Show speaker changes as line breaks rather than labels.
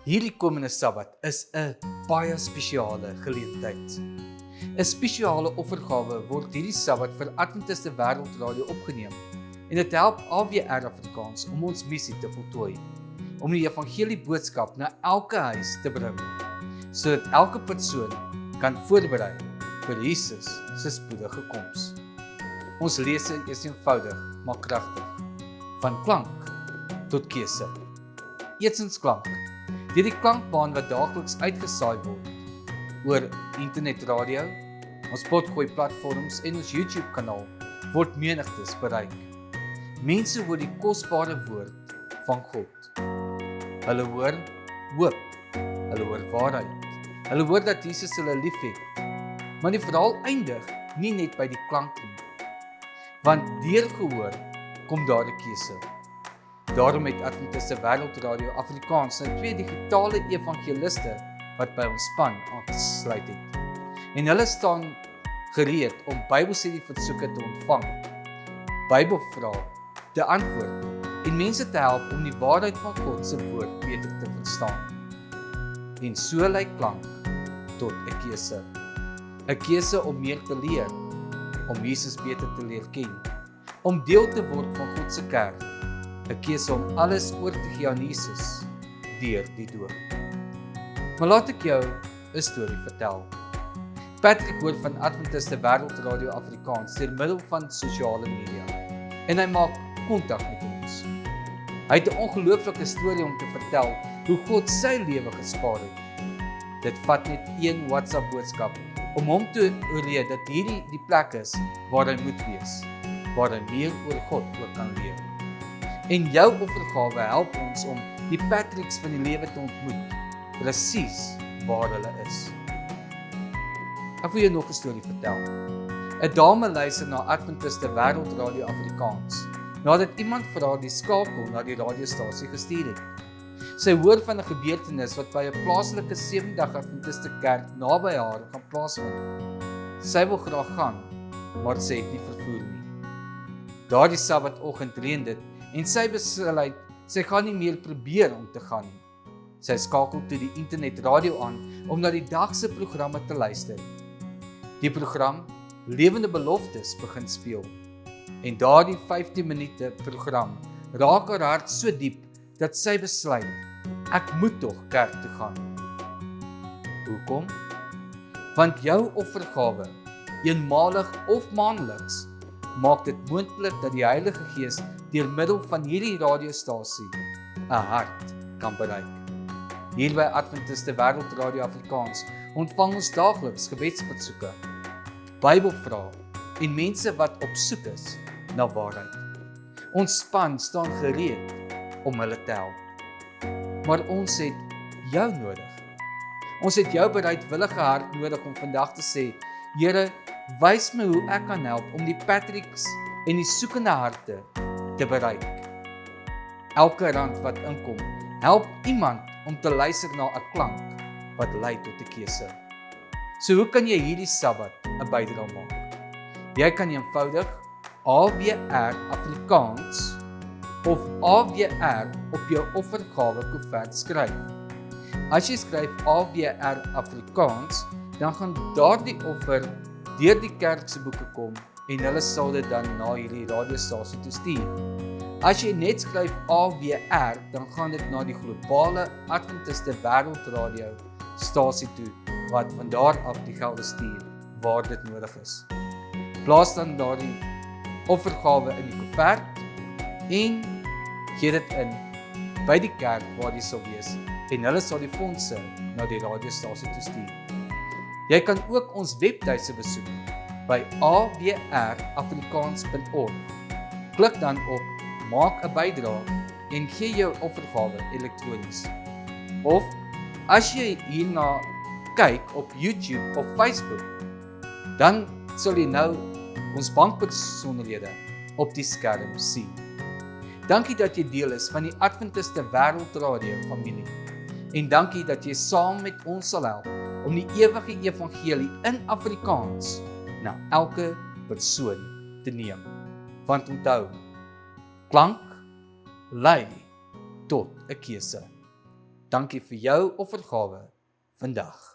Hierdie komende Sabbat is 'n baie spesiale geleentheid. 'n Spesiale offergawe word hierdie Sabbat vir Adventiste Wêreldradio opgeneem en dit help AWR Afrikaans om ons missie te voltooi, om die evangelie boodskap na elke huis te bring, sodat elke persoon kan voorberei vir Jesus se spoedige koms. Ons lesing is eenvoudig, maar kragtig. Van klank tot keuse. Eerstens klank. Deur die klankbaan wat daagliks uitgesaai word oor internetradio, ons potgooi platforms en ons YouTube kanaal word menigtes bereik. Mense hoor die kosbare woord van God. Hulle hoor hoop, hulle hoor waarheid, hulle hoor dat Jesus hulle liefhet. Maar die verhaal eindig nie net by die klank nie, want deur gehoor kom daar 'n keuse. Daarom het Adventiste Wêreldradio Afrikaans nou 2 digitale evangeliste wat by ons span aangesluit het. En hulle staan gereed om Bybelstudieversoeke te ontvang, Bybelvrae te antwoord en mense te help om die waarheid van God se woord beter te verstaan. En so lei klank tot 'n keuse. 'n Keuse om meer te leer, om Jesus beter te leer ken, om deel te word van God se kerk. 'n Keuse om alles oor te gee aan Jesus deur die doop. Maar laat ek jou 'n storie vertel. Patrick hoor van Adventiste Wêreldradio Afrikaans deur middel van sosiale media en hy maak kontak met ons. Hy het 'n ongelooflike storie om te vertel hoe God sy lewe gespaar het. Dit vat net 1 WhatsApp boodskap om hom te oorreed dat hierdie die plek is waar hy moet wees, waar hy meer oor God ook kan leer. En jou offergawe help ons om die Patricks van die lewe te ontmoet, presies waar hulle is. Ek wil jou nog 'n storie vertel. 'n Dame luister na Adventiste Wêreldradio Afrikaans, nadat iemand vir haar die skakel na die radiostasie gestuur het. Sy hoor van 'n gebeurtenis wat by 'n plaaslike 7-dag Adventiste kerk naby haar gaan plaasvind. Sy wil graag gaan, maar sy het nie vervoer nie. Daardie Sabbatoggend reën dit en sy besluit sy gaan nie meer probeer om te gaan nie. Sy skakel toe die internetradio aan om na die dag se programme te luister. Die program Lewende Beloftes begin speel. En daardie 15 minute program raak haar hart so diep dat sy besluit, ek moet tog kerk toe gaan. Hoekom? Want jou offergawe, eenmalig of maandeliks, maak dit moontlik dat die Heilige Gees deur middel van hierdie radiostasie 'n hart kan bereik. Hier by Adventiste Wêreldradio Afrikaans ontvang ons daagliks gebedsversoeke, Bybelvrae en mense wat op soek is na waarheid. Ons span staan gereed om hulle te help. Maar ons het jou nodig. Ons het jou bereidwillige hart nodig om vandag te sê, Here, wys my hoe ek kan help om die Patricks en die soekende harte te bereik. Elke rand wat inkom, help iemand om te luister na 'n klank wat lei tot 'n keuse. So hoe kan jy hierdie Sabbat 'n bydrae maak? Jy kan eenvoudig AWR Afrikaans of AWR op jou offergawe koevert skryf. As jy skryf AWR Afrikaans, dan gaan daardie offer deur die kerk se boeke kom en hulle sal dit dan na hierdie radiostasie toe stuur. As jy net skryf AWR, dan gaan dit na die globale Adventiste Wêreldradio stasie toe wat van daar af die gelde stuur waar dit nodig is. Plaas dan daardie offergawe in die koevert en gee dit in by die kerk waar jy sal wees en hulle sal die fondse na die radiostasie toe stuur. Jy kan ook ons webtuise besoek by awrafrikaans.org. Klik dan op Maak 'n bydrae en gee jou offergawe elektronies. Of as jy hierna kyk op YouTube of Facebook, dan sal jy nou ons bankbesonderhede op die skerm sien. Dankie dat jy deel is van die Adventiste Wêreldradio familie. En dankie dat jy saam met ons sal help om die ewige evangelie in Afrikaans na elke persoon te neem. Want onthou, klank lei tot 'n keuse. Dankie vir jou offergawe vandag.